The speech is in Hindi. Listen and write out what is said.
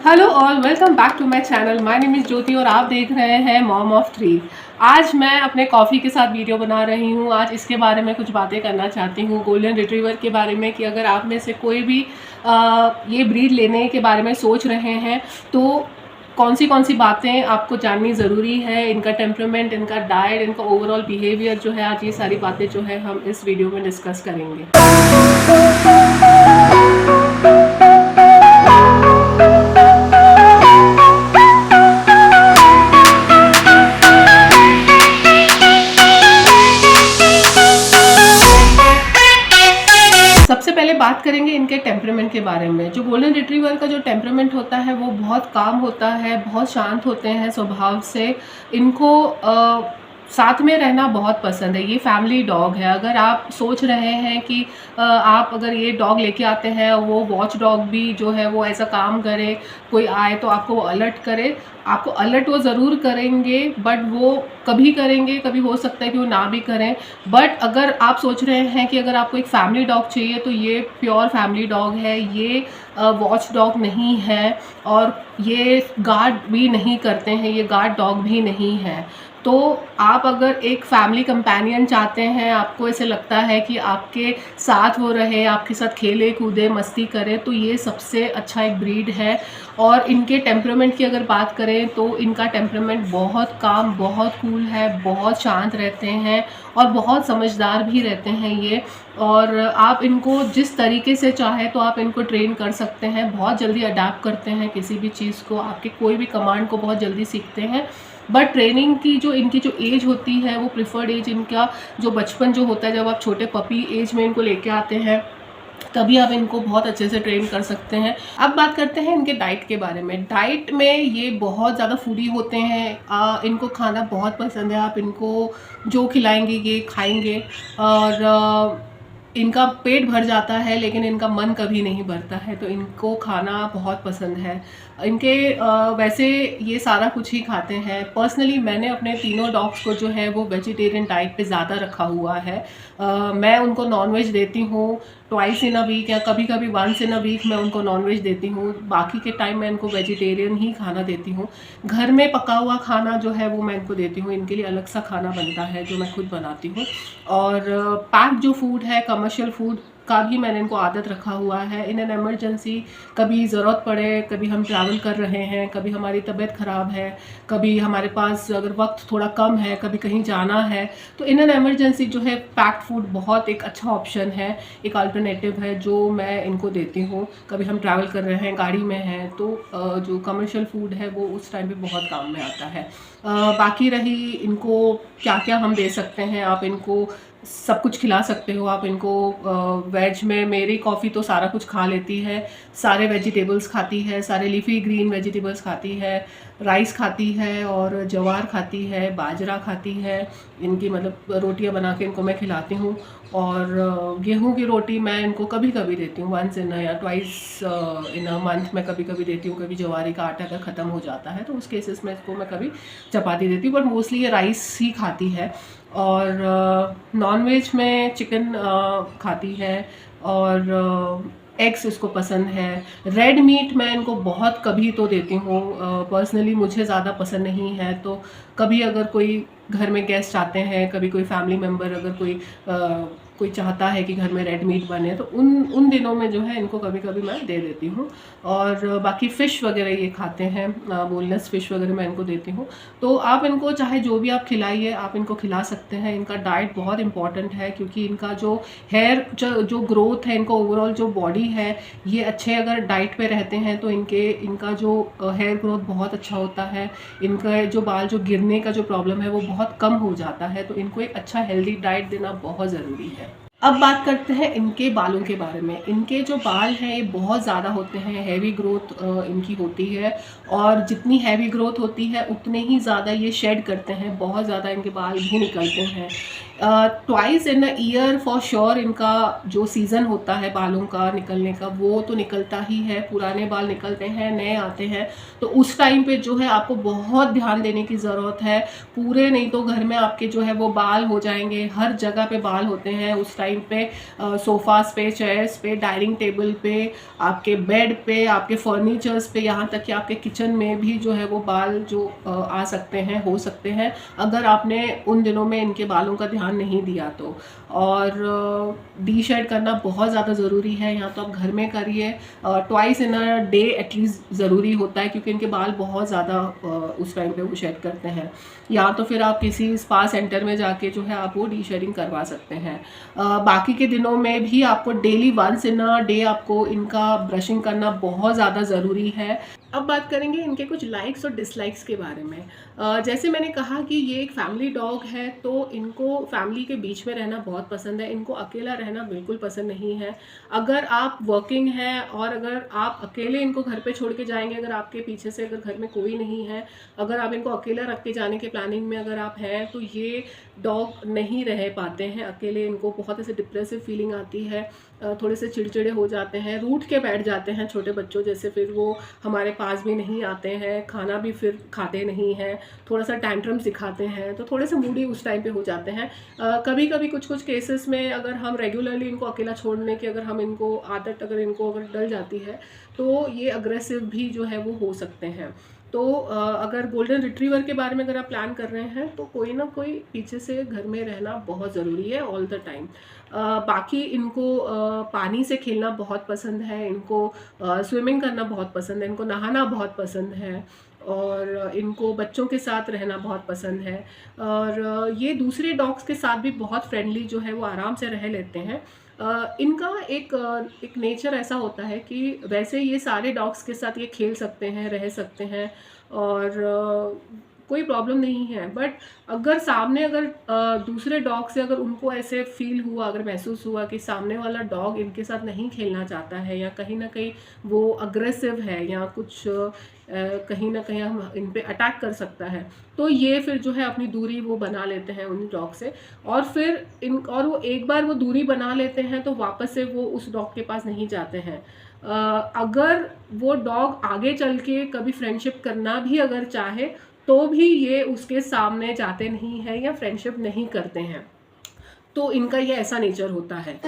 Hello all, welcome back to my channel. My name is Jyoti और आप देख रहे हैं मॉम ऑफ 3। आज मैं अपने कॉफ़ी के साथ वीडियो बना रही हूँ। आज इसके बारे में कुछ बातें करना चाहती हूँ, गोल्डन रिट्रीवर के बारे में, कि अगर आप में से कोई भी ये ब्रीड लेने के बारे में सोच रहे हैं तो कौन सी बातें आपको जाननी ज़रूरी है। इनका टेम्परामेंट, इनका डाइट, इनका ओवरऑल बिहेवियर जो है, आज ये सारी बातें जो है हम इस वीडियो में डिस्कस करेंगे। सबसे पहले बात करेंगे इनके टेम्परामेंट के बारे में। जो गोल्डन रिट्रीवर का जो टेम्परामेंट होता है वो बहुत काम होता है, बहुत शांत होते हैं स्वभाव से। इनको साथ में रहना बहुत पसंद है। ये फैमिली डॉग है। अगर आप सोच रहे हैं कि आप अगर ये डॉग लेके आते हैं, वो वॉच डॉग भी जो है वो ऐसा काम करे, कोई आए तो आपको वो अलर्ट करे, आपको अलर्ट वो ज़रूर करेंगे, बट वो कभी करेंगे, कभी हो सकता है कि वो ना भी करें। बट अगर आप सोच रहे हैं कि अगर आपको एक फैमिली डॉग चाहिए तो ये प्योर फैमिली डॉग है। ये वॉच डॉग नहीं है और ये गार्ड भी नहीं करते हैं, ये गार्ड डॉग भी नहीं है। तो आप अगर एक फैमिली कंपेनियन चाहते हैं, आपको ऐसे लगता है कि आपके साथ वो रहे, आपके साथ खेले कूदे मस्ती करे, तो ये सबसे अच्छा एक ब्रीड है। और इनके टेम्परामेंट की अगर बात करें तो इनका टेम्परामेंट बहुत काम, बहुत कूल है, बहुत शांत रहते हैं और बहुत समझदार भी रहते हैं ये। और आप इनको जिस तरीके से चाहे तो आप इनको ट्रेन कर सकते हैं। बहुत जल्दी अडाप्ट करते हैं किसी भी चीज़ को, आपके कोई भी कमांड को बहुत जल्दी सीखते हैं। बट ट्रेनिंग की जो इनकी जो एज होती है, वो प्रिफर्ड एज इनका जो बचपन जो होता है, जब आप छोटे पपी एज में इनको लेके आते हैं तभी आप इनको बहुत अच्छे से ट्रेन कर सकते हैं। अब बात करते हैं इनके डाइट के बारे में। डाइट में ये बहुत ज़्यादा फूडी होते हैं। इनको खाना बहुत पसंद है। आप इनको जो खिलाएंगे ये खाएंगे और इनका पेट भर जाता है, लेकिन इनका मन कभी नहीं भरता है। तो इनको खाना बहुत पसंद है। इनके वैसे ये सारा कुछ ही खाते हैं। पर्सनली मैंने अपने तीनों डॉग्स को जो है वो वेजिटेरियन डाइट पे ज़्यादा रखा हुआ है। मैं उनको नॉनवेज देती हूँ ट्वाइस इन अ वीक, या कभी कभी वंस इन अ वीक मैं उनको नॉनवेज देती हूँ। बाकी के टाइम मैं इनको वेजिटेरियन ही खाना देती हूँ। घर में पका हुआ खाना जो है वो मैं इनको देती हूँ। इनके लिए अलग सा खाना बनता है जो मैं खुद बनाती हूँ। और पैक जो फूड है, कमर्शियल फूड का भी मैंने इनको आदत रखा हुआ है। इन एन एमरजेंसी, कभी ज़रूरत पड़े, कभी हम ट्रैवल कर रहे हैं, कभी हमारी तबीयत ख़राब है, कभी हमारे पास अगर वक्त थोड़ा कम है, कभी कहीं जाना है, तो इन एन एमरजेंसी जो है पैक्ड फूड बहुत एक अच्छा ऑप्शन है, एक अल्टरनेटिव है जो मैं इनको देती हूँ। कभी हम ट्रैवल कर रहे हैं, गाड़ी में हैं, तो जो कमर्शियल फूड है वो उस टाइम पे बहुत काम में आता है। बाकी रही इनको क्या क्या हम दे सकते हैं, आप इनको सब कुछ खिला सकते हो। आप इनको वेज में, मेरी कॉफ़ी तो सारा कुछ खा लेती है, सारे वेजिटेबल्स खाती है, सारे लीफी ग्रीन वेजिटेबल्स खाती है, राइस खाती है और ज्वार खाती है, बाजरा खाती है। इनकी मतलब रोटियां बना के इनको मैं खिलाती हूँ। और गेहूं की रोटी मैं इनको कभी कभी देती हूँ, वंस इन या ट्वाइस इन अ मंथ मैं कभी कभी देती हूँ। कभी ज्वारी का आटा अगर ख़त्म हो जाता है तो उस केसेस में इसको मैं कभी चपाती देती हूँ, बट मोस्टली ये राइस ही खाती है। और नॉनवेज में चिकन खाती है और एग्स इसको पसंद है। रेड मीट मैं इनको बहुत कभी तो देती हूँ। पर्सनली मुझे ज़्यादा पसंद नहीं है, तो कभी अगर कोई घर में गेस्ट आते हैं, कभी कोई फैमिली मेम्बर अगर कोई चाहता है कि घर में रेड मीट बने, तो उन दिनों में जो है इनको कभी कभी मैं दे देती हूँ। और बाकी फ़िश वगैरह ये खाते हैं, बोनलेस फ़िश वगैरह मैं इनको देती हूँ। तो आप इनको चाहे जो भी आप खिलाइए, आप इनको खिला सकते हैं। इनका डाइट बहुत इंपॉर्टेंट है, क्योंकि इनका जो हेयर जो ग्रोथ है, इनका ओवरऑल जो बॉडी है, ये अच्छे अगर डाइट पे रहते हैं तो इनका जो हेयर ग्रोथ बहुत अच्छा होता है। इनका जो बाल जो गिरने का जो प्रॉब्लम है वो बहुत कम हो जाता है। तो इनको एक अच्छा हेल्दी डाइट देना बहुत ज़रूरी है। अब बात करते हैं इनके बालों के बारे में। इनके जो बाल हैं ये बहुत ज़्यादा होते हैं, हैवी ग्रोथ इनकी होती है। और जितनी हैवी ग्रोथ होती है उतने ही ज़्यादा ये शेड करते हैं, बहुत ज़्यादा इनके बाल भी निकलते हैं। Twice in a year for sure इनका जो सीज़न होता है बालों का निकलने का वो तो निकलता ही है, पुराने बाल निकलते हैं, नए आते हैं। तो उस टाइम पे जो है आपको बहुत ध्यान देने की ज़रूरत है। पूरे नहीं तो घर में आपके जो है वो बाल हो जाएंगे, हर जगह पे बाल होते हैं उस टाइम पे, सोफ़ास पे, चेयर्स पे, डाइनिंग टेबल पे, आपके बेड पे, आपके फर्नीचर्स पे, यहाँ तक कि आपके किचन में भी जो है वो बाल जो आ सकते हैं, हो सकते हैं, अगर आपने उन दिनों में इनके बालों का ध्यान नहीं दिया तो। और डी शेड करना बहुत ज़्यादा ज़रूरी है, यहाँ तो आप घर में करिए, twice in a day at least ज़रूरी होता है, क्योंकि इनके बाल बहुत ज़्यादा उस टाइम पे वो शेड करते हैं। या तो फिर आप किसी स्पा सेंटर में जाके जो है आप वो डी शेडिंग करवा सकते हैं। बाकी के दिनों में भी आपको daily once in a day आपको इनका ब्रशिंग करना बहुत ज़्यादा ज़रूरी है। अब बात करेंगे इनके कुछ लाइक्स और डिसलाइक्स के बारे में। जैसे मैंने कहा कि ये एक फैमिली डॉग है, तो इनको फैमिली के बीच में रहना बहुत पसंद है, इनको अकेला रहना बिल्कुल पसंद नहीं है। अगर आप वर्किंग हैं और अगर आप अकेले इनको घर पे छोड़ के जाएंगे, अगर आपके पीछे से अगर घर में कोई नहीं है, अगर आप इनको अकेला रख के जाने के प्लानिंग में अगर आप हैं, तो ये डॉग नहीं रह पाते हैं अकेले। इनको बहुत ऐसे डिप्रेसिव फीलिंग आती है, थोड़े से चिड़चिड़े हो जाते हैं, रूठ के बैठ जाते हैं छोटे बच्चों जैसे, फिर वो हमारे पास भी नहीं आते हैं, खाना भी फिर खाते नहीं हैं, थोड़ा सा टैंट्रम सिखाते हैं, तो थोड़े से मूडी उस टाइम पे हो जाते हैं। कभी कभी कुछ कुछ केसेस में अगर हम रेगुलरली इनको अकेला छोड़ने की अगर हम इनको आदत अगर इनको अगर डल जाती है, तो ये अग्रेसिव भी जो है वो हो सकते हैं। तो अगर गोल्डन रिट्रीवर के बारे में अगर आप प्लान कर रहे हैं, तो कोई ना कोई पीछे से घर में रहना बहुत ज़रूरी है ऑल द टाइम। बाकी इनको पानी से खेलना बहुत पसंद है, इनको स्विमिंग करना बहुत पसंद है, इनको नहाना बहुत पसंद है, और इनको बच्चों के साथ रहना बहुत पसंद है। और ये दूसरे डॉग्स के साथ भी बहुत फ्रेंडली जो है वो आराम से रह लेते हैं। इनका एक नेचर ऐसा होता है कि वैसे ये सारे डॉग्स के साथ ये खेल सकते हैं, रह सकते हैं, और कोई प्रॉब्लम नहीं है। बट अगर सामने अगर दूसरे डॉग से अगर उनको ऐसे फील हुआ, अगर महसूस हुआ कि सामने वाला डॉग इनके साथ नहीं खेलना चाहता है, या कहीं ना कहीं वो अग्रेसिव है, या कुछ कहीं ना कहीं हम इन पे अटैक कर सकता है, तो ये फिर जो है अपनी दूरी वो बना लेते हैं उन डॉग से। और फिर और वो एक बार वो दूरी बना लेते हैं तो वापस से वो उस डॉग के पास नहीं जाते हैं। अगर वो डॉग आगे चल के कभी फ्रेंडशिप करना भी अगर चाहे, तो भी ये उसके सामने जाते नहीं हैं या फ्रेंडशिप नहीं करते हैं। तो इनका ये ऐसा नेचर होता है।